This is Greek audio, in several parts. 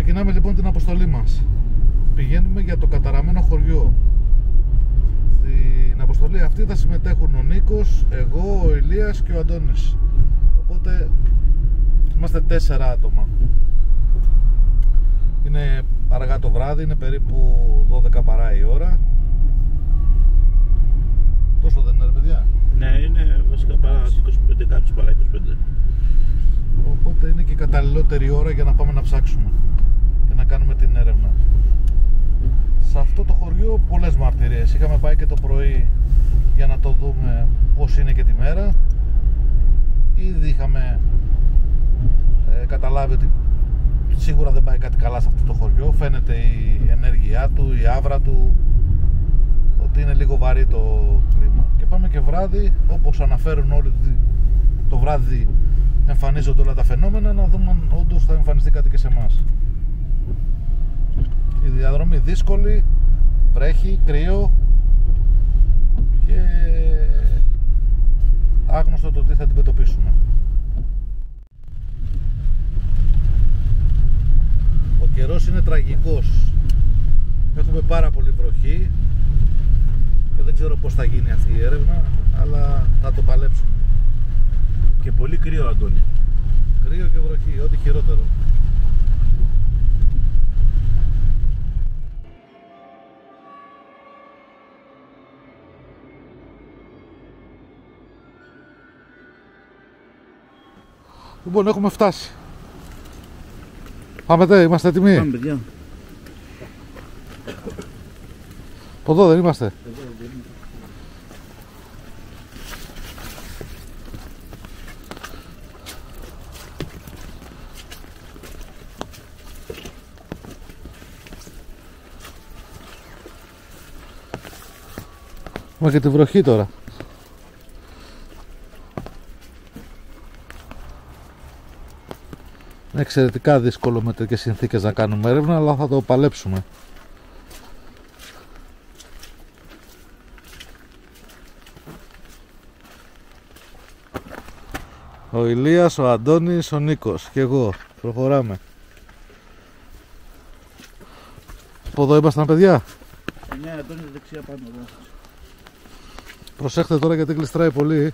Ξεκινάμε λοιπόν την αποστολή μας. Πηγαίνουμε για το καταραμένο χωριό. Στην αποστολή αυτή θα συμμετέχουν ο Νίκος, εγώ, ο Ηλίας και ο Αντώνης. Οπότε είμαστε 4 άτομα. Είναι αργά το βράδυ, είναι περίπου 12 παρά η ώρα. Τόσο δεν είναι ρε παιδιά? Ναι, είναι βασικά παρά 25, κάποιος παρά 25. Οπότε είναι και η καταλληλότερη ώρα για να πάμε να ψάξουμε και να κάνουμε την έρευνα. Σε αυτό το χωριό πολλές μαρτυρίες. Είχαμε πάει και το πρωί για να το δούμε πώς είναι και τη μέρα. Ήδη είχαμε καταλάβει ότι σίγουρα δεν πάει κάτι καλά σε αυτό το χωριό. Φαίνεται η ενέργειά του, η άβρα του, ότι είναι λίγο βαρύ το κλίμα. Και πάμε και βράδυ, όπως αναφέρουν όλοι, το βράδυ εμφανίζονται όλα τα φαινόμενα, να δούμε αν όντως θα εμφανιστεί κάτι και σε εμάς. Η διαδρομή δύσκολη, βρέχει, κρύο και άγνωστο το τι θα αντιμετωπίσουμε. Ο καιρός είναι τραγικός. Έχουμε πάρα πολύ βροχή και δεν ξέρω πώς θα γίνει αυτή η έρευνα, αλλά θα το παλέψουμε. Και πολύ κρύο, Αντώνη. Κρύο και βροχή, ό,τι χειρότερο. Λοιπόν, έχουμε φτάσει. Πάμε τε, είμαστε έτοιμοι? Πάμε παιδιά. Από εδώ δεν είμαστε? Μα και τη βροχή τώρα. Είναι εξαιρετικά δύσκολο με τέτοιες συνθήκες να κάνουμε έρευνα, αλλά θα το παλέψουμε. Ο Ηλίας, ο Αντώνης, ο Νίκος και εγώ. Προχωράμε. Από εδώ ήμασταν παιδιά? Ναι, Αντώνη, δεξιά πάνω εδώ. Προσέχτε τώρα γιατί γλιστράει πολύ.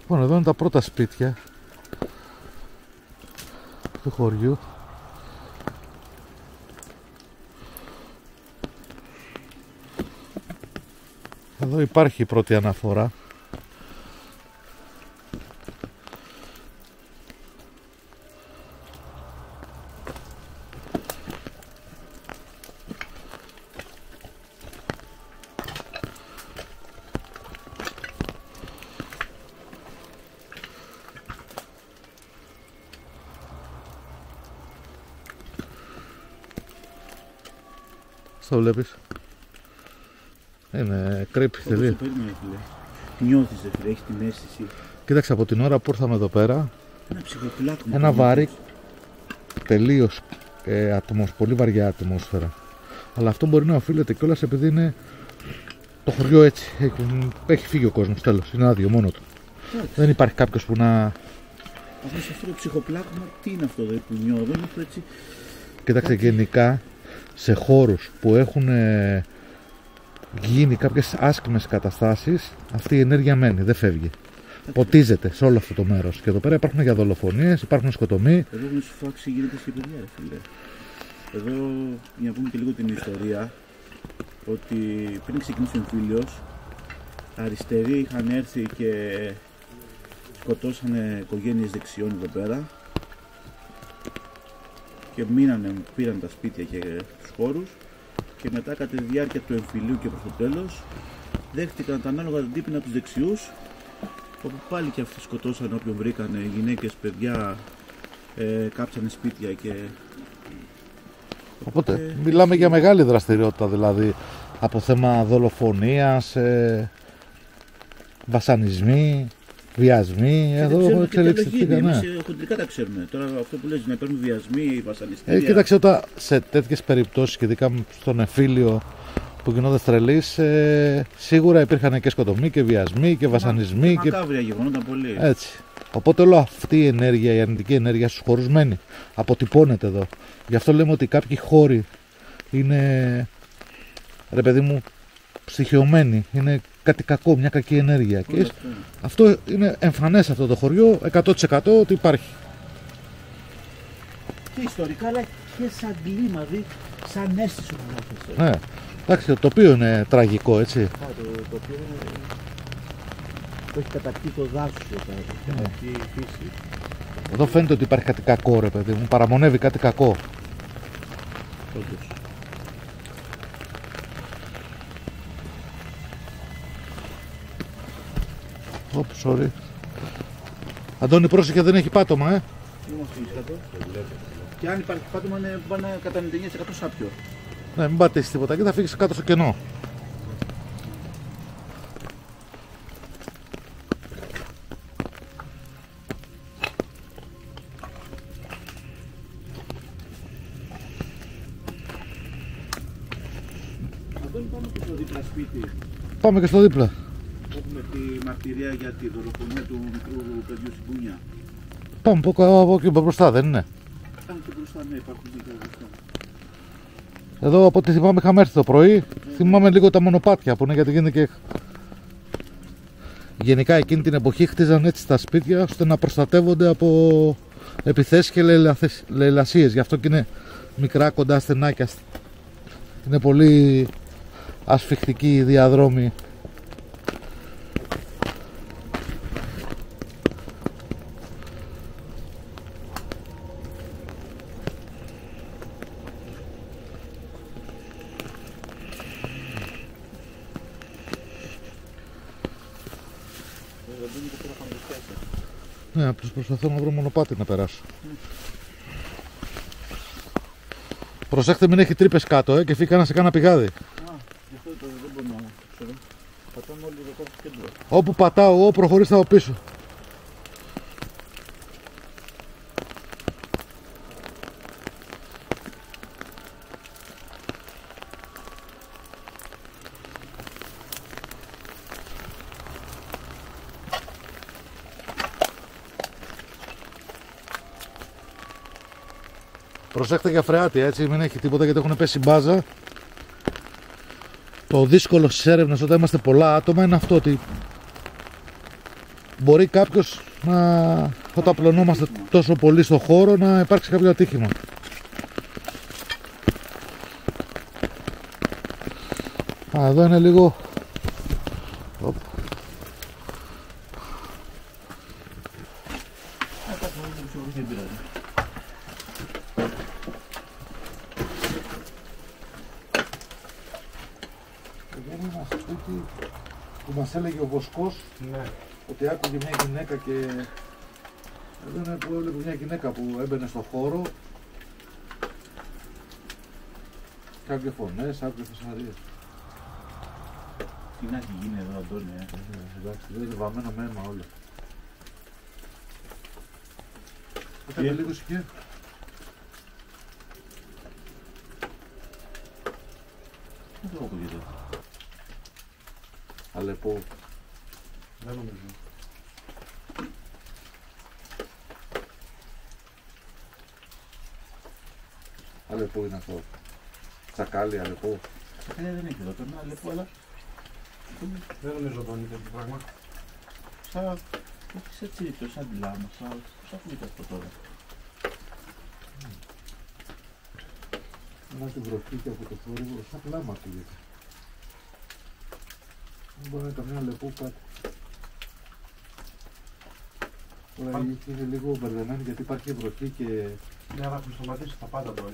Λοιπόν, εδώ είναι τα πρώτα σπίτια του χωριού. Εδώ υπάρχει η πρώτη αναφορά. Το βλέπεις? Είναι creepy, τελείως. Περίμενε φίλε. Νιώθεις φίλε, έχεις την αίσθηση. Κοίταξε, από την ώρα που ήρθαμε εδώ πέρα, Ένα ψυχοπλάκωμα. ένα βάρη τελείως πολύ βαριά ατμόσφαιρα. Αλλά αυτό μπορεί να οφείλεται κιόλας επειδή είναι το χωριό έτσι. Έχει φύγει ο κόσμος, τέλος. Είναι άδειο μόνο του. Δεν υπάρχει κάποιος που να... Αυτό σε αυτό το ψυχοπλάκωμα, τι είναι αυτό που νιώθω, έτσι. Κοίταξε, γενικά σε χώρους που έχουν γίνει κάποιες άσκημες καταστάσεις, αυτή η ενέργεια μένει, δεν φεύγει. Ποτίζεται σε όλο αυτό το μέρος. Και εδώ πέρα υπάρχουν για δολοφονίες, υπάρχουν σκοτωμοί. Εδώ με σου φάξει γίνεται και παιδιά, ρε φίλε. Εδώ, για να πούμε και λίγο την ιστορία, ότι πριν ξεκινήσει ο εμφύλιος, αριστεροί είχαν έρθει και σκοτώσανε οικογένειες δεξιών εδώ πέρα. και πήραν τα σπίτια και τους χώρους και μετά κατά τη διάρκεια του εμφυλίου και προς το τέλος δέχτηκαν τα ανάλογα αντίπεινα τους δεξιούς, όπου πάλι και αυτοί σκοτώσαν όποιον βρήκανε, γυναίκες, παιδιά, κάψανε σπίτια και... Οπότε μιλάμε για μεγάλη δραστηριότητα, δηλαδή από θέμα δολοφονίας, βασανισμοί, βιασμοί, εδώ εξελίχθηκαν. Ναι. Χοντρικά τα ξέρουμε. Τώρα αυτό που λες, να παίρνουν βιασμοί, βασανιστήρια. Κοίταξε, όταν σε τέτοιες περιπτώσεις, και ειδικά στον εμφύλιο που γινόταν τρελής, σίγουρα υπήρχαν και σκοτωμοί και βιασμοί και βασανισμοί. Μακάβρια γεγονόταν πολύ. Έτσι. Οπότε όλη αυτή η ενέργεια, η αρνητική ενέργεια στους χώρους μένει. Αποτυπώνεται εδώ. Γι' αυτό λέμε ότι κάποιοι χώροι είναι, ρε παιδί μου, στοιχειωμένοι. Είναι κάτι κακό, μια κακή ενέργεια. Και αυτό είναι εμφανές, αυτό το χωριό, 100% ότι υπάρχει. Και ιστορικά, αλλά και σαν κλίμα, δηλαδή σαν αίσθηση που νιώθεις. Ναι. Εντάξει, το τοπίο είναι τραγικό, έτσι. Το τοπίο το έχει κατακτεί το δάσος, κατακτεί η φύση. Εδώ φαίνεται ότι υπάρχει κάτι κακό, ρε παιδί μου, παραμονεύει κάτι κακό. Όντως. Sorry. Αντώνη, πρόσεχε, δεν έχει πάτωμα, Είμαστε ήσχατο. Και αν υπάρχει πάτωμα, είναι πάνε κατά 99% σάπιο. Ναι, μην πατήσεις τίποτα και θα φύγεις κάτω στο κενό. Αντώνη, πάμε και στο δίπλα σπίτι. Πάμε και στο δίπλα. Έχουμε τη μαρτυρία για τη δολοφονία του μικρού παιδιού στην Κούνια. Πάμε από εκεί μπροστά, δεν είναι? Πάμε και μπροστά, ναι, υπάρχουν δίπλα μπροστά. Εδώ από ό,τι θυμάμαι είχαμε έρθει το πρωί. Θυμάμαι λίγο τα μονοπάτια που είναι, γιατί γίνεται και... Γενικά εκείνη την εποχή χτίζαν έτσι τα σπίτια ώστε να προστατεύονται από επιθέσεις και λαιλασίες. Γι' αυτό και είναι μικρά, κοντά στενάκια. Είναι πολύ ασφιχτική η διαδρόμη. Ναι, απλώς προσπαθώ να βρω μονοπάτι να περάσω. Προσέχτε, μην έχει τρύπες κάτω και φύγει σε κάνα πηγάδι. Γι' αυτό δεν μπορώ να ξέρω. Πατάμε όλοι εδώ κάτω στο κέντρο. Όπου πατάω εγώ, προχωρήστε από πίσω. Προσέχτε για φρεάτη, έτσι, μην έχει τίποτα, γιατί έχουν πέσει μπάζα. Το δύσκολο στις έρευνες όταν είμαστε πολλά άτομα είναι αυτό, ότι μπορεί κάποιος όταν απλωνόμαστε τόσο πολύ στο χώρο να υπάρξει κάποιο ατύχημα. Εδώ είναι λίγο... Είναι ένα σπίτι που μας έλεγε ο Βοσκός, ναι, ότι άκουγε μια γυναίκα και... Εδώ είναι που έβλεπε μια γυναίκα που έμπαινε στο χώρο. Κάποιες φωνές, κάποιες φασαρίες. Τι να έχει γίνει εδώ, Αντώνη, εντάξει, δεν είναι βαμμένο με αίμα όλα. Κάνε λίγο σηκέ. Δεν το ακούγεται. Αλεπό. Δεν νομίζω. Αλεπό είναι αυτό. Τσακάλι, Αλεπό. Δεν έχει εδώ τώρα, Αλεπό, αλλά... Δεν νομίζω ότι είναι τέτοιο πράγμα. Σαν... Έχεις έτσι το σαν τη λάμα, πώς ακούγεται αυτό τώρα. Να τη βροχή και από το θόρυβο, σαν πλάμα ακούγεται. Δεν μπορεί να είναι καμιά Αλεπό κάτι. Τώρα είναι λίγο μπερδεμένη, γιατί υπάρχει βροχή και Ναι, αλλά έχουν σταματήσει τα πάντα τώρα.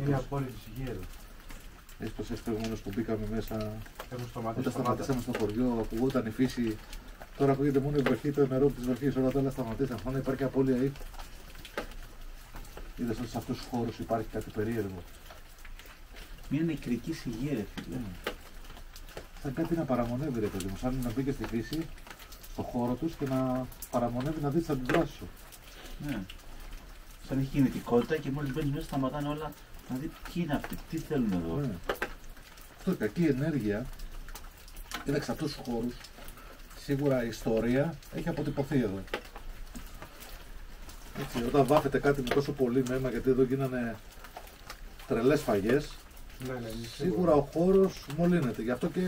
Είναι απόλυτη ησυχία εδώ. Έχεις προσέξει προηγουμένως που μπήκαμε μέσα. Έχουν σταματήσει. Όταν σταματήσαμε στο χωριό, ακουγόταν η φύση. Τώρα ακούγεται μόνο η βροχή, το νερό της βροχής, όλα τα άλλα σταματήσαν. Φάνε υπάρχει απώλεια ήχου. Είδες ότι σε αυτούς τους χώρους υπάρχει κάτι περίεργο. Μια νεκρική σιγή, ρε φίλε. Σαν κάτι να παραμονεύει, ρε παιδί μου, σαν να μπήκε στη φύση, στο χώρο τους και να παραμονεύει να δει τις αντιδράσεις σου. Ναι. Σαν έχει κινητικότητα και μόλις μπαίνεις μέσα σταματάνε όλα να δει ποιοι είναι αυτοί, τι θέλουν εδώ. Ναι. Αυτό η κακή ενέργεια, κοίταξε αυτούς τους χώρους, σίγουρα η ιστορία έχει αποτυπωθεί εδώ. Έτσι, όταν βάφεται κάτι με τόσο πολύ αίμα, γιατί εδώ γίνανε τρελές φαγές, Ναι, σίγουρα ο χώρος μολύνεται. Γι' αυτό και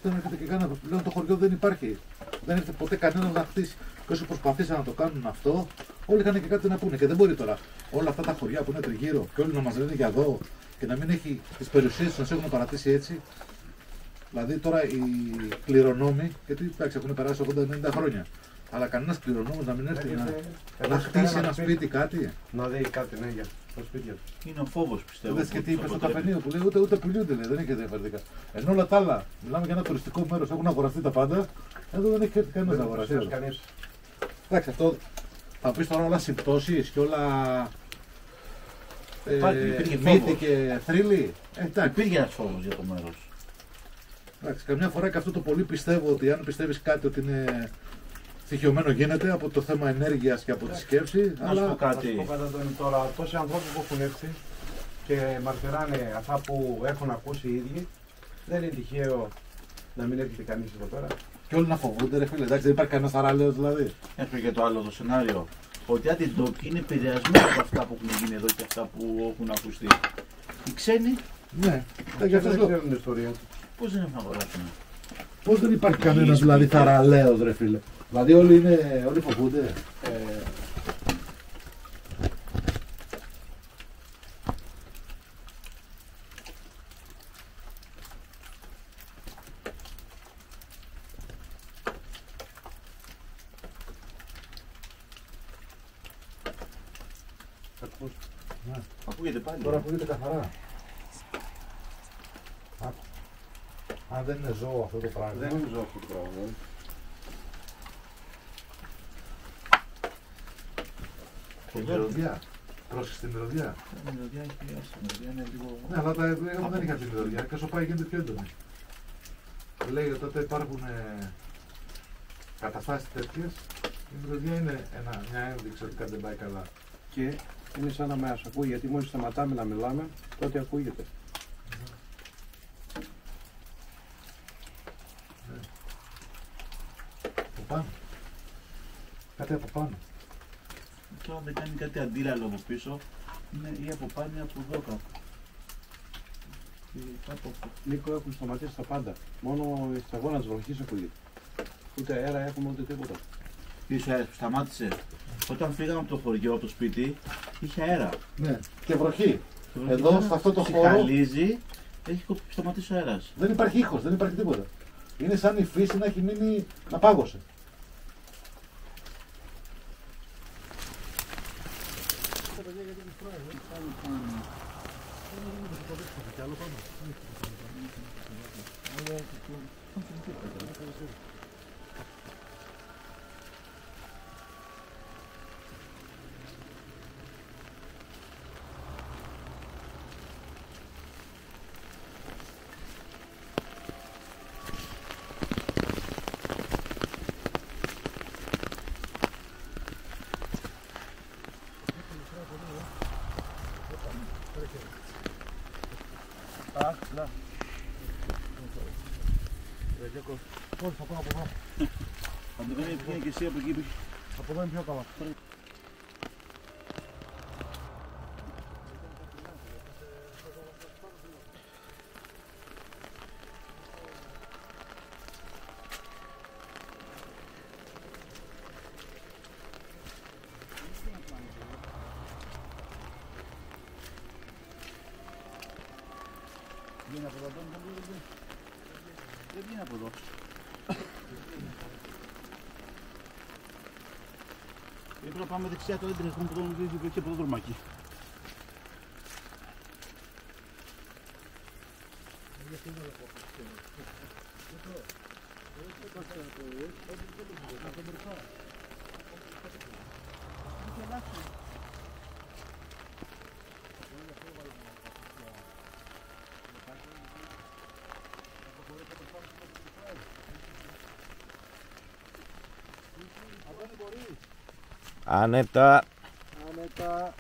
δεν έρχεται και κανένα. Πλέον το χωριό δεν υπάρχει. Δεν έρχεται ποτέ κανένα να χτίσει. Και όσοι προσπαθήσαν να το κάνουν αυτό, όλοι είχαν και κάτι να πούνε. Και δεν μπορεί τώρα όλα αυτά τα χωριά που είναι τριγύρω και όλοι να μας λένε για εδώ και να μην έχει τις περιουσίες τους να έχουν παρατήσει έτσι. Δηλαδή τώρα οι κληρονόμοι, γιατί εντάξει έχουν περάσει 80-90 χρόνια. Αλλά κανένας κληρονόμος να μην έρθει να χτίσει ένα σπίτι, κάτι. Να δει κάτι, ναι, για το σπίτι του. Είναι ο φόβος, πιστεύω. Δεν και τι είπε στο καφενείο που λέει ούτε πουλιούνται, λέει, δεν έχει διαφορετικά. Ενώ όλα τα άλλα, μιλάμε για ένα τουριστικό μέρος, έχουν αγοραστεί τα πάντα. Εδώ δεν έχει έρθει κανένα να αγοραστεί. Εντάξει, αυτό θα πει τώρα όλα συμπτώσεις και όλα. Μύθοι και θρύλοι. Υπήρχε ένας φόβος για το μέρος. Εντάξει, καμιά φορά και αυτό το πολύ πιστεύω ότι αν πιστεύεις κάτι ότι είναι στοιχειωμένο γίνεται από το θέμα ενέργειας και από τη σκέψη. Να σου πω κάτι. Τώρα, τόσοι άνθρωποι που έχουν έρθει και μαρτυράνε αυτά που έχουν ακούσει οι ίδιοι, δεν είναι τυχαίο να μην έρχεται κανείς εδώ πέρα. Και όλοι να φοβούνται, ρε φίλε. Εντάξει, δεν υπάρχει κανένα θαραλέος δηλαδή. Έφυγε και το άλλο το σενάριο. Ότι αν την ντόπιοι είναι επηρεασμένοι από αυτά που έχουν γίνει εδώ και αυτά που έχουν ακουστεί. Οι ξένοι. Ναι, δεν ξέρουν την ιστορία. Πώς δεν έχουν αγοράσουν. Πώς δεν υπάρχει κανένας δηλαδή θαραλέος, ρε φίλε. Δηλαδή όλοι φοβούνται. Ακούγεται πάλι. Τώρα ακούγεται καθαρά. Αν δεν είναι ζώο αυτό το πράγμα. Δεν είναι ζώο αυτό το πράγμα. Η μυρωδιά. Πρόσεχε τη μυρωδιά. Η μυρωδιά έχει πιάσει. Η μυρωδιά είναι λίγο. Ναι, αλλά τα εγώ δεν είχα τη μυρωδιά και όσο πάει γίνεται πιο έντονη. Λέει ότι τότε υπάρχουν καταστάσεις τέτοιες. Η μυρωδιά είναι μια ένδειξη ότι κάτι δεν πάει καλά. Και είναι σαν να μας ακούει, γιατί μόλις σταματάμε να μιλάμε, τότε ακούγεται. Από πάνω. Κάτι από πάνω. Τώρα δεν κάνει κάτι αντίλαλο από πίσω, είναι ή από πάνω ή από εδώ κάπου. Νίκο, έχουν σταματήσει τα πάντα. Μόνο η σταγόνα της βροχής ακούγεται. Ούτε αέρα έχουμε ούτε τίποτα. Πίσω αέρα που σταμάτησε. Όταν φύγαμε από το χωριό, από το σπίτι, είχε αέρα. Ναι, και βροχή. Εδώ, σε αυτό το χώρο. Χαλίζει, έχει σταματήσει ο αέρας. Δεν υπάρχει ήχος, δεν υπάρχει τίποτα. Είναι σαν η φύση να έχει μείνει να πάγωσε. Όχι, θα πάω από εδώ. Θα το κάνει πια και εσύ από εκεί. Από εδώ είναι πιο καλά. Βγαίνει από εδώ, δεν βγαίνει από εδώ. Πρέπει να πάμε δεξιά, το δεν έχουμε από τον και από το δρομάκι. Άνετα. Άνετα.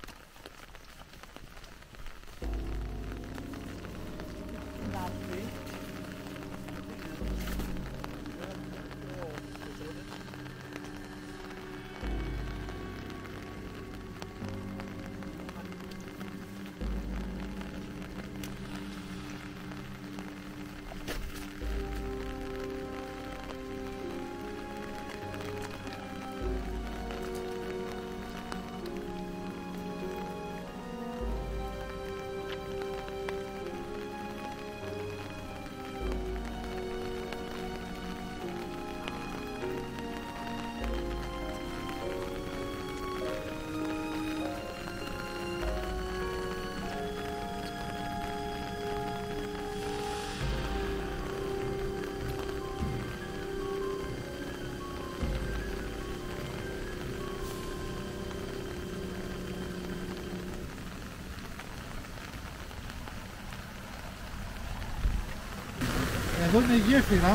Εδώ είναι η γέφυρα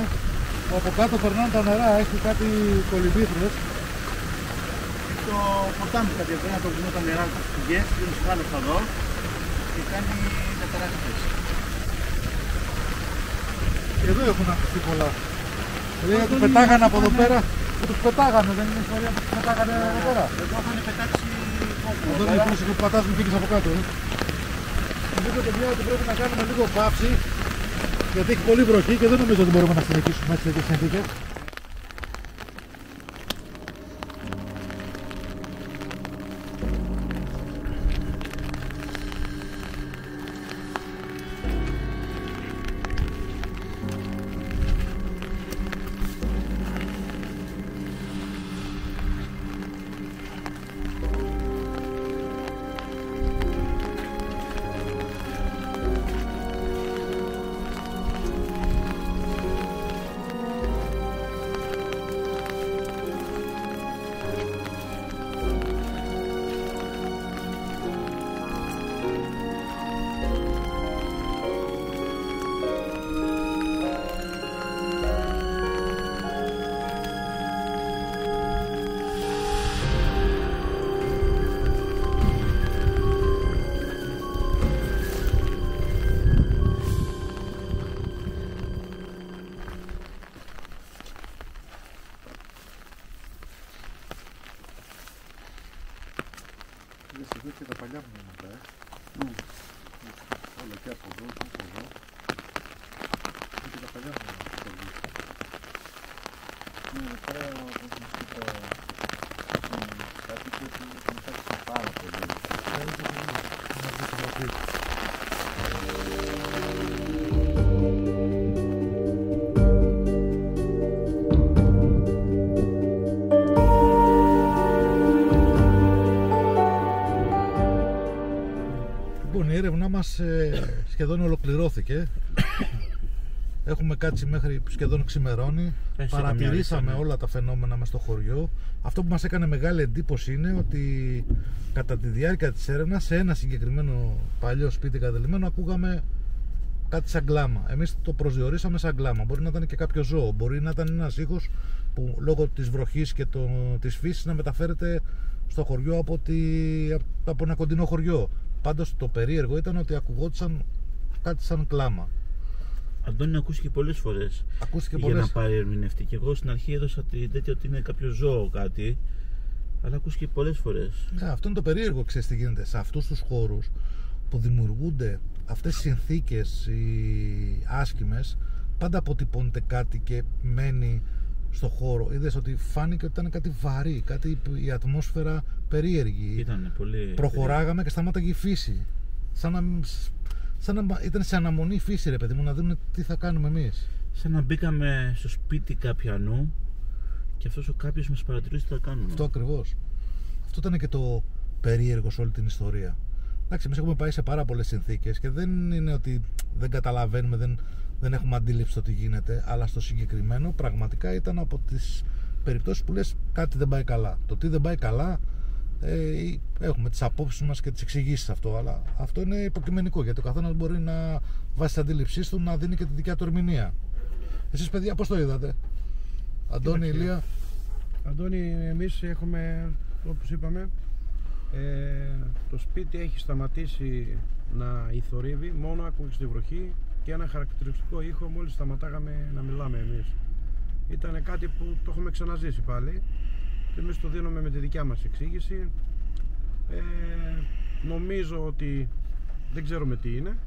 που από κάτω περνάνε τα νερά, έχει κάτι κολυμπήθρες. Το ποτάμι κατεβαίνει από τα νερά του πηγές, είναι θάλασσα εδώ και κάνει καταρακτές. Εδώ έχουν ακουστεί πολλά. Δηλαδή τους πετάγανε από εδώ πέρα, που τους πετάγανε, δεν είναι ιστορία που τους πετάγανε εδώ πέρα. Εδώ είχαν πετάξει κόσμο. Εδώ είναι η πούση που πατάς μου πήγες από κάτω. Νομίζω παιδιά ότι πρέπει να κάνουμε λίγο παύση, γιατί έχει πολύ βροχή και δεν νομίζω ότι μπορούμε να συνεχίσουμε έτσι τέτοιες συνθήκες. Εδώ και τα παλιά μνήματα, όλα και από εδώ και από εδώ. Και τα παλιά μνήματα. Μετά όπως μας είπε κάτι και μου τάξε πάρα πολύ. Η έρευνά μας σχεδόν ολοκληρώθηκε. Έχουμε κάτσει μέχρι σχεδόν ξημερώνει. Παρατηρήσαμε όλα τα φαινόμενα μες στο χωριό. Αυτό που μας έκανε μεγάλη εντύπωση είναι ότι κατά τη διάρκεια της έρευνας σε ένα συγκεκριμένο παλιό σπίτι κατελημμένο ακούγαμε κάτι σαν κλάμα. Εμείς το προσδιορίσαμε σαν κλάμα. Μπορεί να ήταν και κάποιο ζώο, μπορεί να ήταν ένας ήχος που λόγω της βροχής και της φύσης να μεταφέρεται στο χωριό από ένα κοντινό χωριό. Πάντως το περίεργο ήταν ότι ακουγόντουσαν κάτι σαν κλάμα. Αντώνη, ακούστηκε πολλές φορές. Ακούστηκε για να πάρει ερμηνευτεί. Και εγώ στην αρχή έδωσα τη τέτοια ότι είναι κάποιο ζώο κάτι. Αλλά ακούστηκε πολλές φορές. Αυτό είναι το περίεργο, ξέρεις τι γίνεται. Σε αυτούς τους χώρους που δημιουργούνται αυτές οι συνθήκες οι άσχημες, πάντα αποτυπώνεται κάτι και μένει στο χώρο. Είδες ότι φάνηκε ότι ήταν κάτι βαρύ, η ατμόσφαιρα περίεργη. Ήταν πολύ. Προχωράγαμε και σταμάταγε η φύση. Σαν να ήταν σε αναμονή η φύση, ρε παιδί μου, να δούμε τι θα κάνουμε εμείς. Σαν να μπήκαμε στο σπίτι κάποιανού και αυτός ο κάποιος μας παρατηρούσε τι θα κάνουμε. Αυτό ακριβώς. Αυτό ήταν και το περίεργο σε όλη την ιστορία. Εντάξει, εμείς έχουμε πάει σε πάρα πολλές συνθήκες και δεν είναι ότι δεν καταλαβαίνουμε, δεν έχουμε αντίληψη το τι γίνεται, αλλά στο συγκεκριμένο πραγματικά ήταν από τις περιπτώσεις που λες κάτι δεν πάει καλά. Το τι δεν πάει καλά, έχουμε τις απόψεις μας και τις εξηγήσεις αυτό, αλλά αυτό είναι υποκειμενικό, γιατί ο καθένας μπορεί να βάσει την αντίληψή του να δίνει και τη δικιά του ερμηνεία. Εσείς παιδιά πώς το είδατε? Αντώνη, Ηλία? Αντώνη, εμείς έχουμε, όπως είπαμε, το σπίτι έχει σταματήσει να ηθορύβει, μόνο ακούγες τη βροχή και ένα χαρακτηριστικό ήχο μόλις σταματάγαμε να μιλάμε εμείς. Ήταν κάτι που το έχουμε ξαναζήσει πάλι και εμείς το δίνουμε με τη δικιά μας εξήγηση. Νομίζω ότι δεν ξέρουμε τι είναι,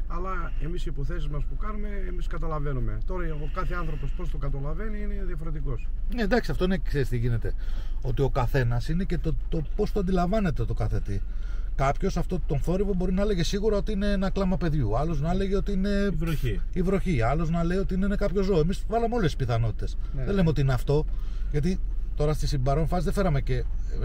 αλλά εμείς οι υποθέσεις μας που κάνουμε, εμείς καταλαβαίνουμε. Τώρα ο κάθε άνθρωπος πώς το καταλαβαίνει είναι διαφορετικός. Εντάξει, αυτό είναι, ξέρεις τι γίνεται, ότι ο καθένας είναι και το πώς το αντιλαμβάνεται το κάθε τι. Κάποιος αυτό τον θόρυβο μπορεί να έλεγε σίγουρα ότι είναι ένα κλάμα παιδιού, άλλος να έλεγε ότι είναι η βροχή, άλλος να λέει ότι είναι κάποιο ζώο. Εμείς βάλαμε όλες τις πιθανότητες. Δεν λέμε ότι είναι αυτό, γιατί τώρα στη συμπαρόν φάση δεν φέραμε και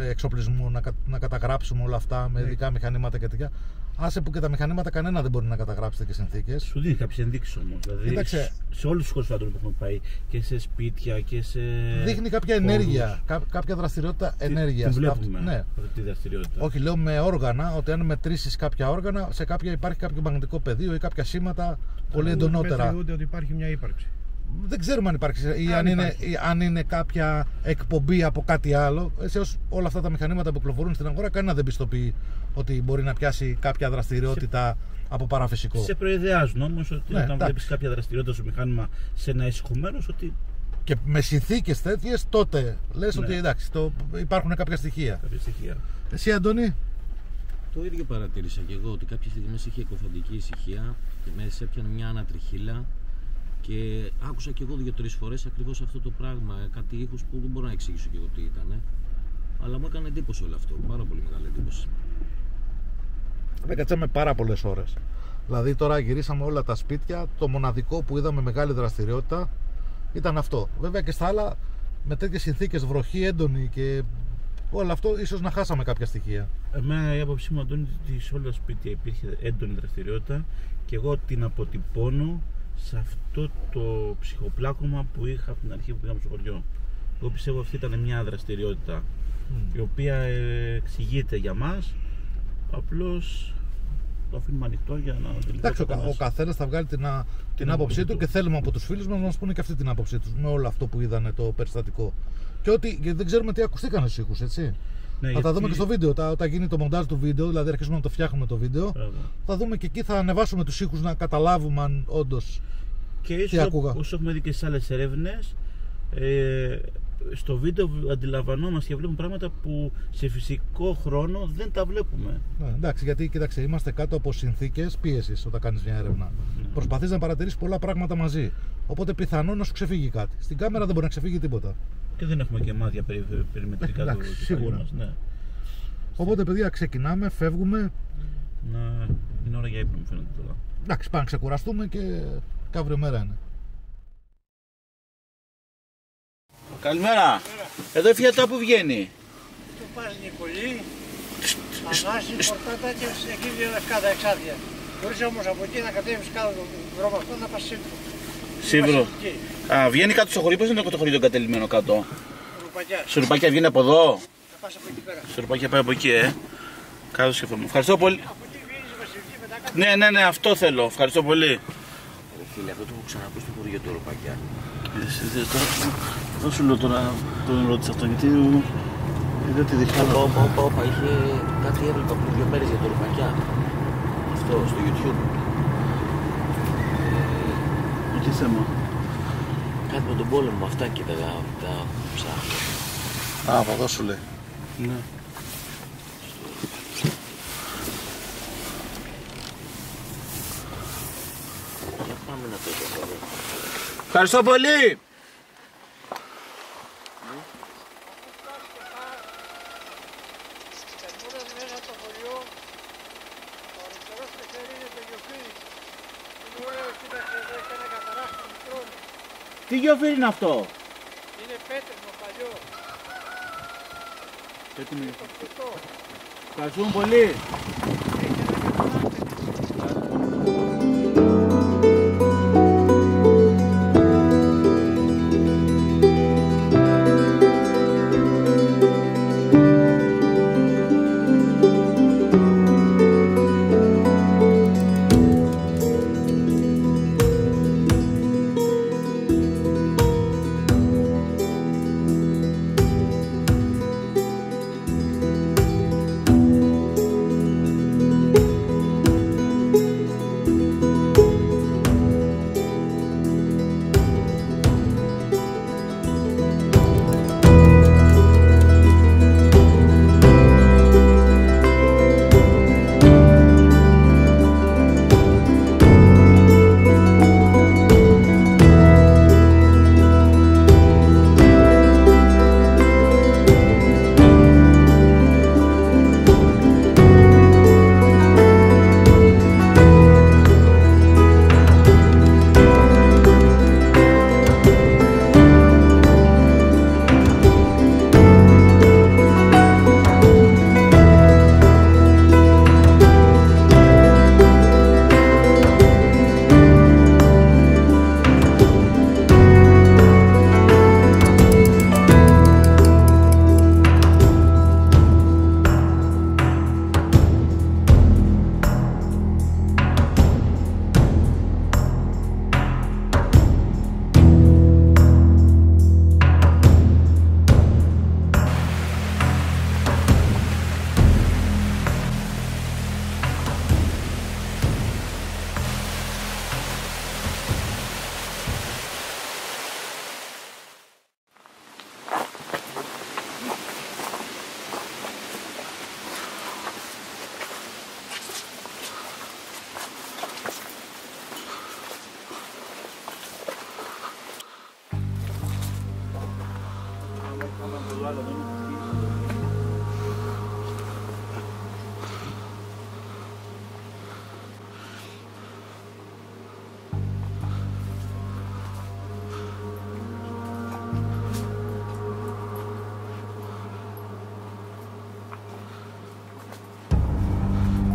εξοπλισμού να καταγράψουμε όλα αυτά με ειδικά μηχανήματα και τέτοια. Άσε που και τα μηχανήματα κανένα δεν μπορεί να καταγράψει τέτοιες συνθήκες. Σου δίνει κάποιες ενδείξεις όμως. Δηλαδή σε όλους τους χώρους που έχουμε πάει και σε σπίτια και σε. Δείχνει κάποια ενέργεια, κάποια δραστηριότητα ενέργειας. Την βλέπουμε, ναι. Τη δραστηριότητα. Όχι, λέω με όργανα, ότι αν μετρήσεις κάποια όργανα, σε κάποια υπάρχει κάποιο μαγνητικό πεδίο ή κάποια σήματα πολύ εντονότερα. Μετριούνται ότι υπάρχει μια ύπαρξη. Δεν ξέρουμε αν υπάρχει ή αν είναι κάποια εκπομπή από κάτι άλλο. Όλα αυτά τα μηχανήματα που κυκλοφορούν στην αγορά, κανένα δεν πιστοποιεί ότι μπορεί να πιάσει κάποια δραστηριότητα από παραφυσικό. Σε προειδεάζουν όμως ότι όταν βλέπεις κάποια δραστηριότητα στο μηχάνημα σε ένα ησυχωμένος, ότι. Και με συνθήκες τέτοιες, τότε λες ότι εντάξει, υπάρχουν κάποια στοιχεία. Εσύ, Αντώνη? Το ίδιο παρατήρησα και εγώ, ότι κάποιες στιγμές είχε εκοφαντική ησυχία και μέσα έπιανε μια ανατριχύλα. Και άκουσα και εγώ 2-3 φορές ακριβώς αυτό το πράγμα, κάτι ήχους που δεν μπορώ να εξηγήσω και εγώ τι ήταν. Αλλά μου έκανε εντύπωση όλο αυτό, πάρα πολύ μεγάλη εντύπωση. Δεν κάτσαμε πάρα πολλές ώρες. Δηλαδή τώρα γυρίσαμε όλα τα σπίτια, το μοναδικό που είδαμε μεγάλη δραστηριότητα ήταν αυτό. Βέβαια και στα άλλα, με τέτοιες συνθήκες, βροχή έντονη και όλο αυτό, ίσως να χάσαμε κάποια στοιχεία. Εμένα η άποψή μου, Αντώνη, ότι σε όλα τα σπίτια υπήρχε έντονη δραστηριότητα και εγώ την αποτυπώνω σε αυτό το ψυχοπλάκωμα που είχα από την αρχή που πήγαμε στο χωριό. Εγώ πιστεύω αυτή ήταν μια δραστηριότητα η οποία εξηγείται για μας, απλώς το αφήνουμε ανοιχτό για να αντιληφθεί. Εντάξει, ο καθένας θα βγάλει την άποψή του και θέλουμε από τους φίλους μας να μας πούνε και αυτή την άποψή τους με όλο αυτό που είδανε το περιστατικό. Και δεν ξέρουμε τι ακουστήκαν στους ήχους, έτσι. Ναι, θα τα δούμε και στο βίντεο, όταν γίνει το μοντάζ του βίντεο, δηλαδή αρχίσουμε να το φτιάχνουμε το βίντεο. Θα δούμε και εκεί, θα ανεβάσουμε τους ήχους να καταλάβουμε αν όντως τι άκουγα. Και όσο έχουμε δει και στις άλλες ερεύνες, στο βίντεο αντιλαμβανόμαστε και βλέπουμε πράγματα που σε φυσικό χρόνο δεν τα βλέπουμε. Ναι, εντάξει, γιατί κοίταξε, είμαστε κάτω από συνθήκες πίεσης όταν κάνεις μια έρευνα. Προσπαθείς να παρατηρήσεις πολλά πράγματα μαζί. Οπότε πιθανόν να σου ξεφύγει κάτι. Στην κάμερα δεν μπορεί να ξεφύγει τίποτα. Και δεν έχουμε και μάτια περιμετρικά του σίγουρα. Μας, ναι. Οπότε, παιδιά, ξεκινάμε, φεύγουμε. Είναι ώρα για ύπνο, μου φαίνεται τώρα. Εντάξει, πάμε να ξεκουραστούμε και αύριο μέρα είναι. Καλημέρα. Εδώ η Φιατά που βγαίνει. Το πας Νικολή, ανάσει πορτάτα και εκεί δύο λευκάδα εξάδια. Μπορείς όμως από εκεί να κατέβεις κάτω τον δρόμο αυτό να πας Σύμπρο. Σύμπρο. Βγαίνει κάτω στο χωριό, πώς είναι το χωριό το κατελημένο κάτω. Ρουπακιά. Σουρουπάκια βγαίνει από εδώ. Θα πας από εκεί πέρα. Σουρουπάκια πάει από εκεί, Κάτω σκεφτόμουν. Ευχαριστώ πολύ. Από εκεί βγαίνεις Βασιλική μετά κάτω. Ναι, αυτό θέλω. Ευχαριστώ πολύ. Φίλε, αυτό το έχω ξανακούσει στο χωριό του Ρουπακιά. Δεν σου λέω τώρα τον ρώτησα αυτό, γιατί δεν τη διχάνω. Όπα, είχε κάτι έβλεπα πριν 2 μέρες για το Ρουπακιά. Αυτό, στο YouTube. Τι θέμα? Κάτι με τον πόλεμο, αυτά κοίταγα, τα ψάχνω. Από εδώ σου λέει. Ναι. Για πάμε να το δω. Ευχαριστώ πολύ! Τι γιοφύρι είναι αυτό? Είναι πέτρινο παλιό. Έτοιμοι. Ευχαριστούμε πολύ.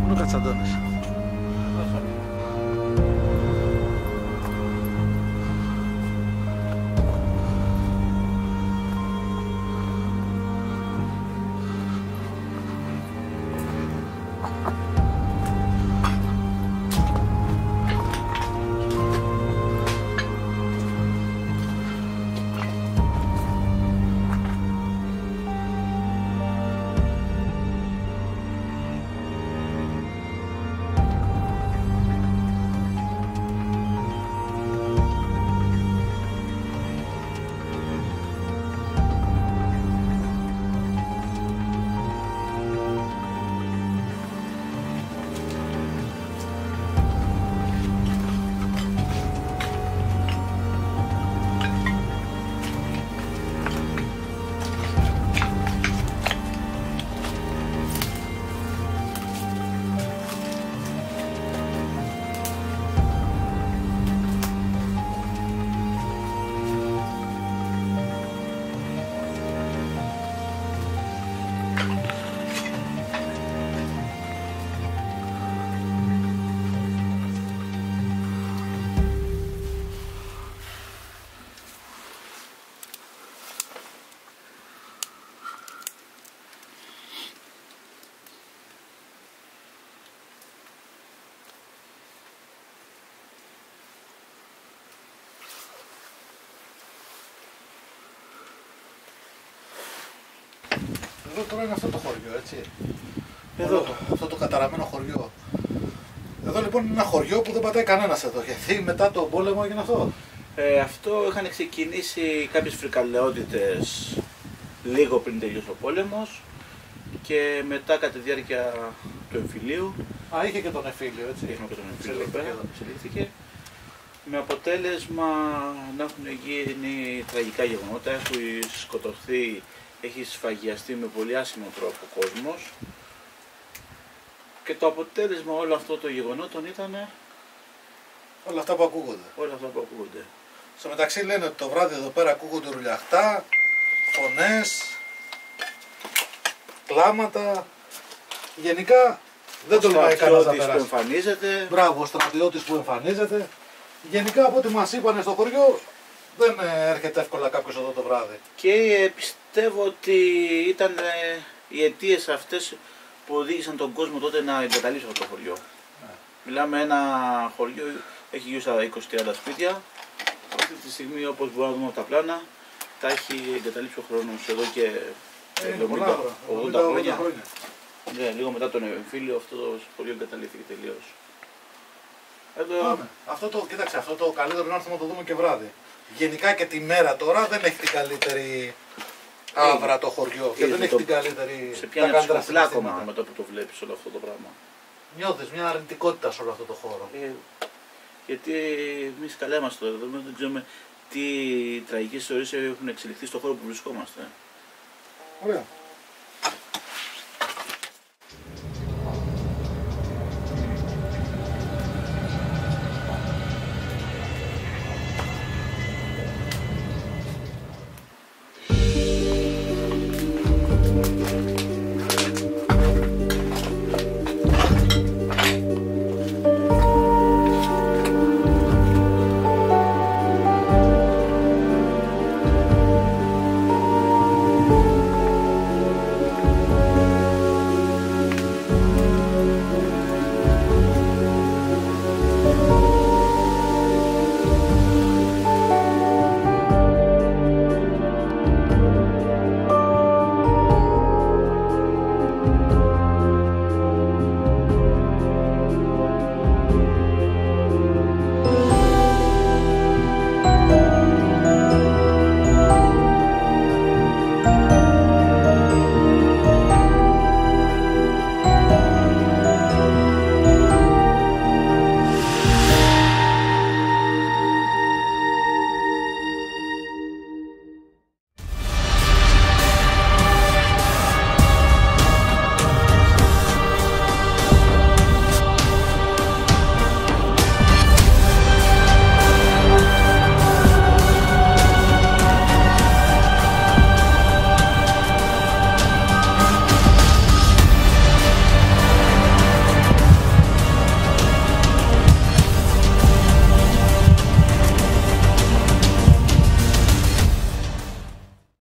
Πού είναι ο Κατσαντώνης? Εδώ τώρα είναι αυτό το χωριό, έτσι. Εδώ, αυτό το καταραμένο χωριό. Εδώ λοιπόν είναι ένα χωριό που δεν πατάει κανένας εδώ. Γιατί μετά τον πόλεμο έγινε αυτό. Αυτό είχαν ξεκινήσει κάποιες φρικαλαιότητες λίγο πριν τελειώσει ο πόλεμος και μετά κατά τη διάρκεια του εμφυλίου. Α, είχε και τον εμφύλιο, έτσι. Είχαμε και τον εμφύλιο εδώ πέρα, εξελίχθηκε. Με αποτέλεσμα να έχουν γίνει τραγικά γεγονότα, έχει σκοτωθεί, έχει σφαγιαστεί με πολύ άσχημο τρόπο ο κόσμος. Και το αποτέλεσμα όλο αυτό το γεγονότων ήταν όλα αυτά που ακούγονται. όλα αυτά που ακούγονται. Στο μεταξύ λένε ότι το βράδυ εδώ πέρα ακούγονται ρουλιαχτά, φωνές. κλάματα. Γενικά δεν τολμάει κανένας να που περάσει. εμφανίζεται. Μπράβο, ο στρατιώτης που εμφανίζεται. Γενικά από ό,τι μας είπανε στο χωριό δεν έρχεται εύκολα κάποιος εδώ το βράδυ. Και πιστεύω ότι ήταν οι αιτίες αυτές που οδήγησαν τον κόσμο τότε να εγκαταλείψει αυτό το χωριό. Μιλάμε ένα χωριό, έχει γύρω στα 20-30 σπίτια. Αυτή τη στιγμή, όπως μπορούμε να δούμε από τα πλάνα, τα έχει εγκαταλείψει ο χρόνος εδώ και 80 χρόνια. Ναι, λίγο μετά τον εμφύλιο αυτό το χωριό εγκαταλείφθηκε τελείως. Πάμε. Κοίταξε, αυτό το καλύτερο είναι να έρθουμε να το δούμε και βράδυ. Γενικά και τη μέρα τώρα δεν έχει την καλύτερη άβρα το χωριό και δεν έχει την καλύτερη. Σε πιάνει ψυχοπλάκωμα μετά που το βλέπεις όλο αυτό το πράγμα. Νιώθεις μια αρνητικότητα σε όλο αυτό το χώρο. Γιατί εμείς καλά είμαστε εδώ, δεν ξέρουμε τι τραγικές ιστορίες έχουν εξελιχθεί στον χώρο που βρισκόμαστε. Ωραία.